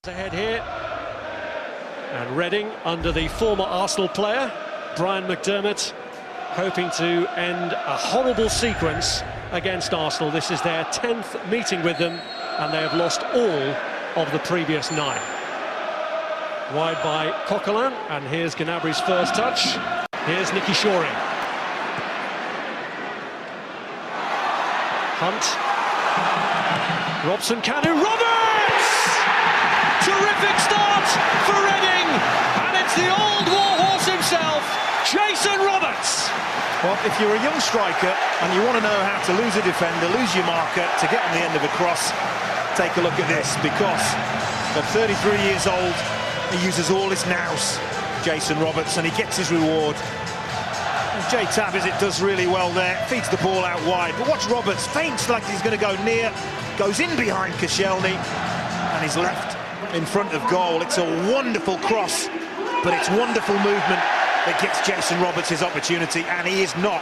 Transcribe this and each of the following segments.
Ahead here, and Reading under the former Arsenal player Brian McDermott, hoping to end a horrible sequence against Arsenal. This is their 10th meeting with them, and they have lost all of the previous 9. Wide by Coquelin, and here's Gnabry's first touch. Here's Nicky Shorey. Hunt. Robson Kanu. Roberts! Terrific start for Reading, and it's the old warhorse himself, Jason Roberts. Well, if you're a young striker and you want to know how to lose a defender, lose your marker, to get on the end of a cross, take a look at this, because at 33 years old, he uses all his nous, Jason Roberts, and he gets his reward. Jay Tabizit does really well there, feeds the ball out wide, but watch Roberts, feints like he's going to go near, goes in behind Koscielny, and he's left in front of goal. It's a wonderful cross, but it's wonderful movement that gets Jason Roberts his opportunity, and he is not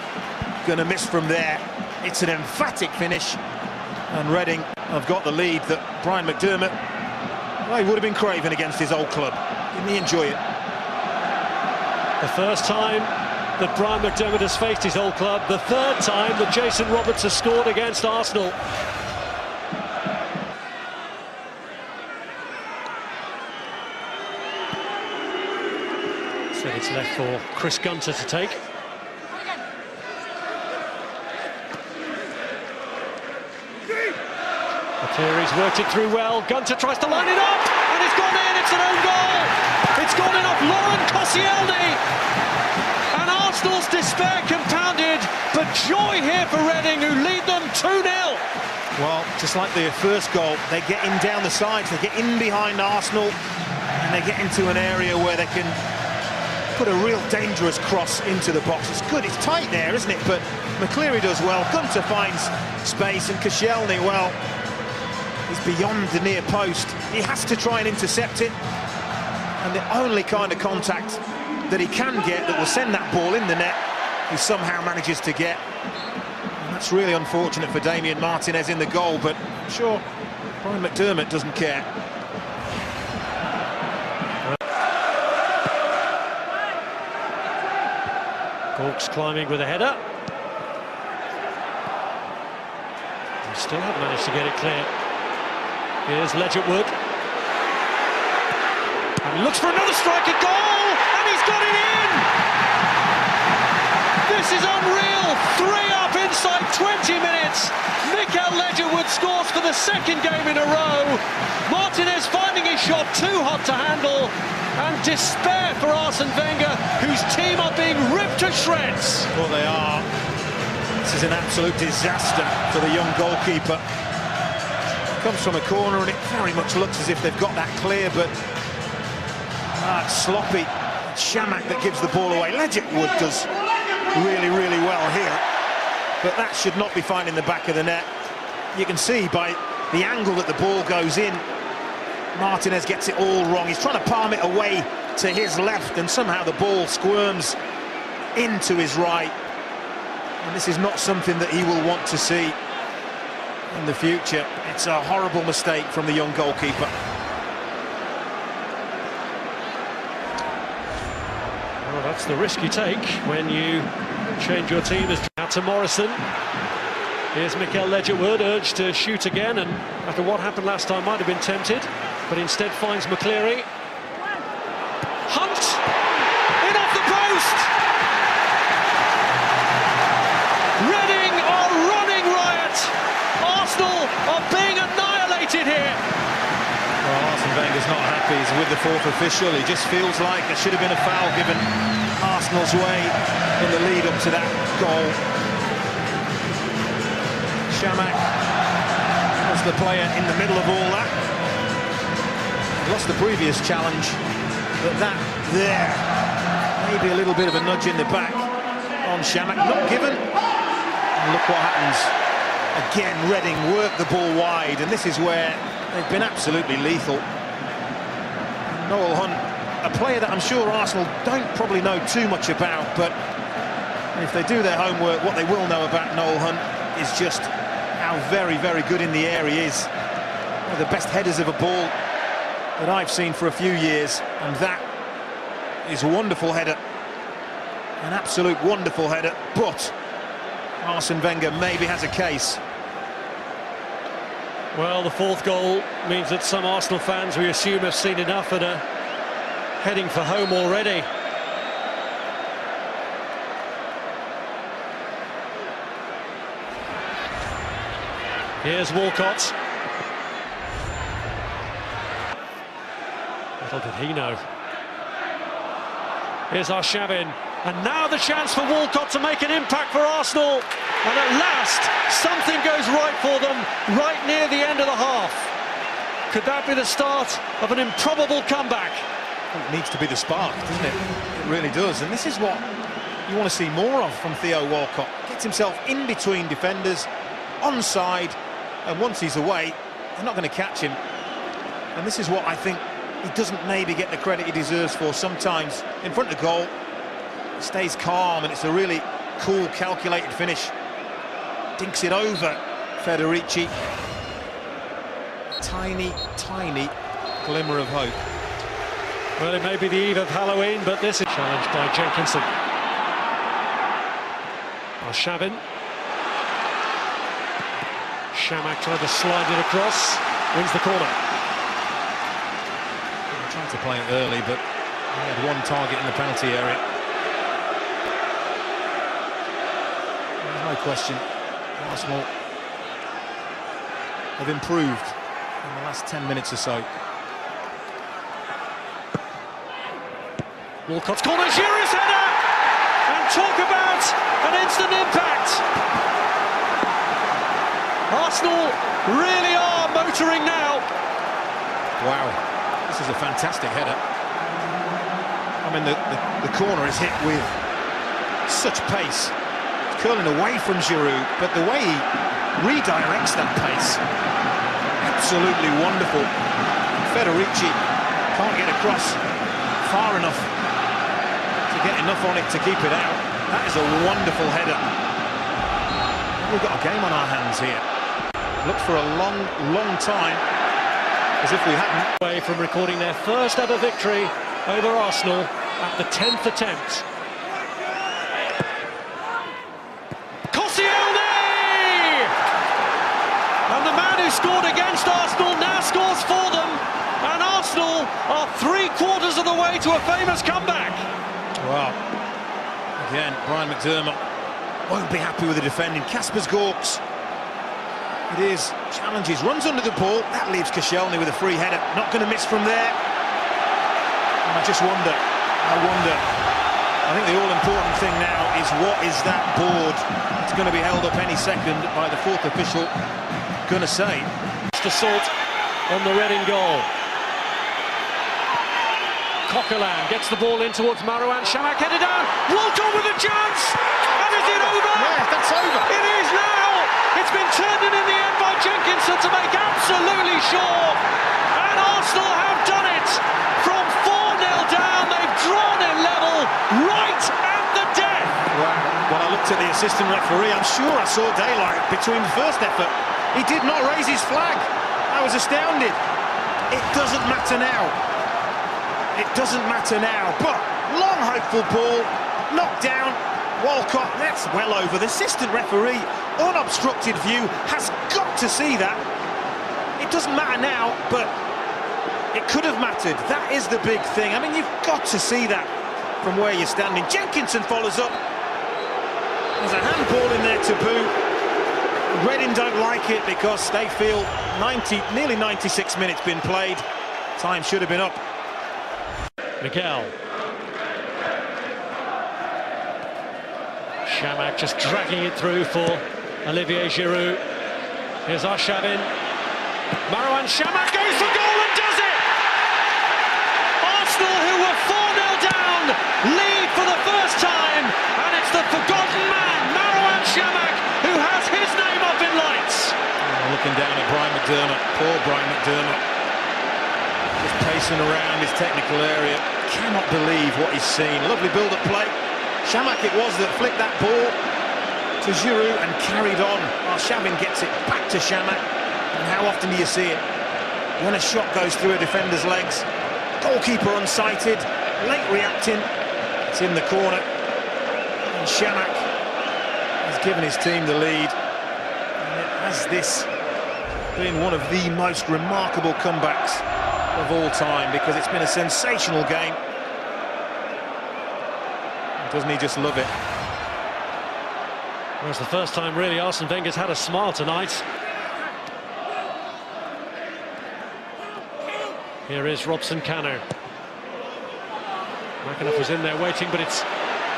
going to miss from there. It's an emphatic finish, and Reading have got the lead that Brian McDermott, well, he would have been craving against his old club. Didn't he enjoy it? The first time that Brian McDermott has faced his old club, the third time that Jason Roberts has scored against Arsenal. So it's left for Chris Gunter to take. McCleary's worked it through well. Gunter tries to line it up, and it's gone in. It's an own goal. It's gone in off Laurent Koscielny, and Arsenal's despair compounded. But joy here for Reading, who lead them 2-0. Well, just like their first goal, they get in down the sides, they get in behind Arsenal, and they get into an area where they can put a real dangerous cross into the box. It's good, it's tight there, isn't it? But McCleary does well, Gunter finds space, and Koscielny, well, he's beyond the near post. He has to try and intercept it, and the only kind of contact that he can get that will send that ball in the net, he somehow manages to get. And that's really unfortunate for Damien Martinez in the goal, but I'm sure Brian McDermott doesn't care. Gawkes climbing with a header. He still haven't managed to get it clear. Here's Ledgerwood. And he looks for another strike at goal, and he's got it in! This is unreal! 3 up inside 20 minutes. Mikael Ledgerwood scores for the second game in a row. Martinez finding his shot too hot to handle, and despair for Arsene Wenger, whose team are being ripped to shreds. Well, they are. This is an absolute disaster for the young goalkeeper. Comes from a corner, and it very much looks as if they've got that clear, but it's sloppy. Chamakh that gives the ball away. Ledgerwood does really, really well here, but that should not be finding the back of the net. You can see by the angle that the ball goes in, Martinez gets it all wrong. He's trying to palm it away to his left, and somehow the ball squirms into his right. And this is not something that he will want to see in the future. It's a horrible mistake from the young goalkeeper. Well, that's the risk you take when you change your team. Out to Morrison. Here's Mikael Ledgerwood, urged to shoot again, and after what happened last time might have been tempted, but instead finds McCleary. Hunt! In off the post! Reading are running riot! Arsenal are being annihilated here! Well, Arsene Wenger's not happy. He's with the fourth official. He just feels like there should have been a foul given Arsenal's way in the lead up to that goal. Chamakh was the player in the middle of all that. Lost the previous challenge, but that there, maybe a little bit of a nudge in the back on Chamakh, not given. And look what happens. Again, Reading work the ball wide, and this is where they've been absolutely lethal. Noel Hunt, a player that I'm sure Arsenal don't probably know too much about, but if they do their homework, what they will know about Noel Hunt is just how very, very good in the air he is. One of the best headers of a ball that I've seen for a few years, and that is a wonderful header. An absolute wonderful header, but Arsene Wenger maybe has a case. Well, the fourth goal means that some Arsenal fans, we assume, have seen enough and are heading for home already. Here's Walcott. Little did he know. Here's Arshavin. And now the chance for Walcott to make an impact for Arsenal. And at last, something goes right for them, right near the end of the half. Could that be the start of an improbable comeback? It needs to be the spark, doesn't it? It really does. And this is what you want to see more of from Theo Walcott. Gets himself in between defenders, onside, and once he's away, they're not going to catch him. And this is what I think he doesn't maybe get the credit he deserves for sometimes. In front of goal, stays calm, and it's a really cool, calculated finish. Dinks it over Federici. Tiny, tiny glimmer of hope. Well, it may be the eve of Halloween, but this is challenged by Jenkinson. Arshavin. Chamakh tried to slide it across, wins the corner. Trying to play it early, but he had one target in the penalty area. There's no question, Arsenal have improved in the last 10 minutes or so. Walcott's corner, Giroud's header! And talk about an instant impact! Arsenal really are motoring now. Wow, this is a fantastic header. I mean, the corner is hit with such pace. It's curling away from Giroud, but the way he redirects that pace, absolutely wonderful. Federici can't get across far enough to get enough on it to keep it out. That is a wonderful header. We've got a game on our hands here. Looked for a long, long time, as if we hadn't. Away from recording their first ever victory over Arsenal at the 10th attempt. Koscielny! And the man who scored against Arsenal now scores for them, and Arsenal are 3/4 of the way to a famous comeback. Well, again, Brian McDermott won't be happy with the defending. Kaspers Gorks. It is, challenges, runs under the ball, that leaves Koscielny with a free header, not going to miss from there. And I just wonder, I think the all-important thing now is what is that board? It's going to be held up any second by the fourth official going to say. Assault on the Reading goal. Coquelin gets the ball in towards Marouane Chamakh, headed down, Walcott with a chance, and is it over? Yeah, that's over. It is now! It's been turned in the end by Jenkinson to make absolutely sure, and Arsenal have done it! From 4-0 down, they've drawn it level right at the death! Well, I looked at the assistant referee, I'm sure I saw daylight between the first effort. He did not raise his flag. I was astounded. It doesn't matter now. It doesn't matter now, but long hopeful ball, knocked down, Walcott, that's well over. The assistant referee, unobstructed view, has got to see that. It doesn't matter now, but it could have mattered. That is the big thing. I mean, you've got to see that from where you're standing. Jenkinson follows up. There's a handball in there to boot. Reading don't like it because they feel nearly 96 minutes been played. Time should have been up. Miguel. Chamakh just dragging it through for Olivier Giroud. Here's Arshavin. Marouane Chamakh goes for goal and does it! Arsenal, who were 4-0 down, lead for the first time, and it's the forgotten man, Marouane Chamakh, who has his name up in lights. Looking down at Brian McDermott, poor Brian McDermott. Just pacing around his technical area. Cannot believe what he's seen. Lovely build-up play. Chamakh it was that flicked that ball to Giroud and carried on. Arshavin gets it back to Chamakh. And how often do you see it? when a shot goes through a defender's legs. Goalkeeper unsighted, late reacting. It's in the corner. And Chamakh has given his team the lead. And has this been one of the most remarkable comebacks of all time, because it's been a sensational game. Doesn't he just love it? Well, it's the first time really Arsene Wenger's had a smile tonight. Here is Robson Kanu. McAnuff was in there waiting, but it's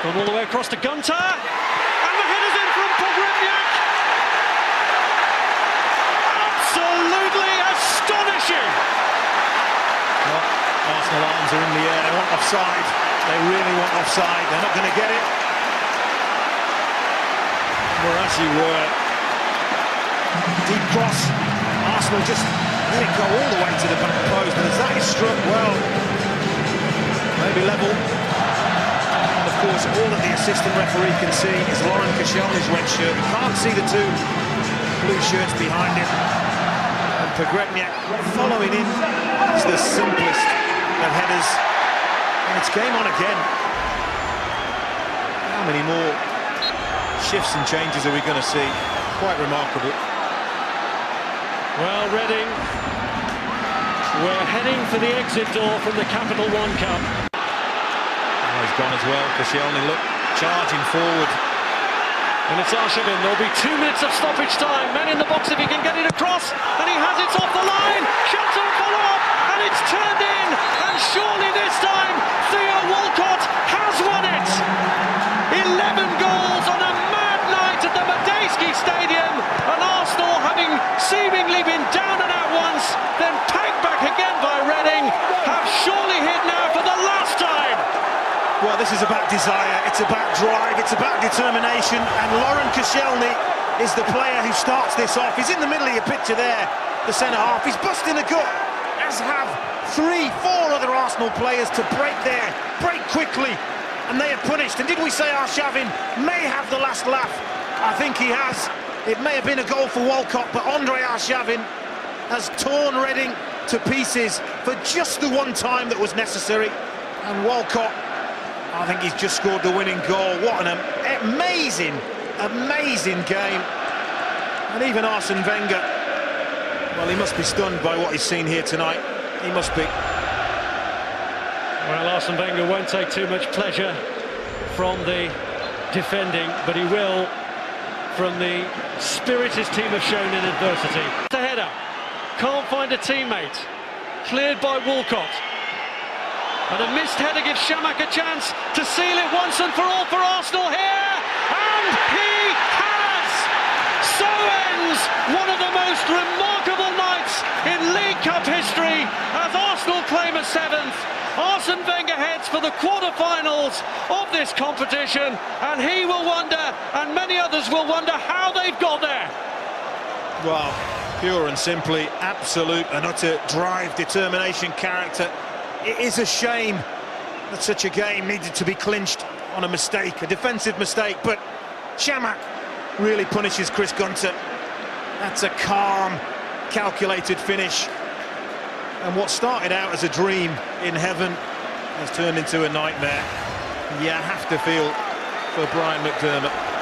gone all the way across to Gunter. And the header's in from Pogrebniak. Absolutely astonishing. Well, Arsenal arms are in the air. They want offside. They really want offside. They're not going to get it. Mourassi were. Deep cross. Arsenal just let it go all the way to the back post. And as that is struck, well, maybe level. And of course, all that the assistant referee can see is Laurent Koscielny's red shirt. You can't see the two blue shirts behind him. And Pogrebniak following in is the simplest of headers. And it's game on again. How many more shifts and changes are we going to see? Quite remarkable. Well, Reading, we're heading for the exit door from the Capital One Cup. Oh, he's gone as well. Koscielny, look, charging forward. And it's Arshavin. There'll be 2 minutes of stoppage time. Men in the box if he can get it across. And he has it off the line. Shots on follow-up. And it's turned in. And surely this time, Theo Walcott has won it. 11 goals on a mad night at the Madejski Stadium. And Arsenal, having seemingly been down and out once, then pegged back again by Reading, have surely hit now for the last time. Well, this is about desire, it's about drive, it's about determination, and Laurent Koscielny is the player who starts this off. He's in the middle of your picture there, the centre-half. He's busting a gut, as have 3-4 other Arsenal players to break there, break quickly, and they are punished. And did we say Arshavin may have the last laugh? I think he has. It may have been a goal for Walcott, but Andre Arshavin has torn Reading to pieces for just the one time that was necessary. And Walcott, I think he's just scored the winning goal. What an amazing, amazing game. And even Arsene Wenger, well, he must be stunned by what he's seen here tonight. He must be. Well, Arsene Wenger won't take too much pleasure from the defending, but he will from the spirit his team have shown in adversity. The header, can't find a teammate, cleared by Walcott. And a missed header gives Chamakh a chance to seal it once and for all for Arsenal here. And he has! So ends one of the most remarkable nights in League Cup history as Arsenal claim a 7th. Arsene Wenger heads for the quarter-finals of this competition, and he will wonder, and many others will wonder, how they've got there. Well, pure and simply, absolute and utter drive, determination, character. It is a shame that such a game needed to be clinched on a mistake, a defensive mistake, but Chamakh really punishes Chris Gunter. That's a calm, calculated finish. And what started out as a dream in heaven has turned into a nightmare. You have to feel for Brian McDermott.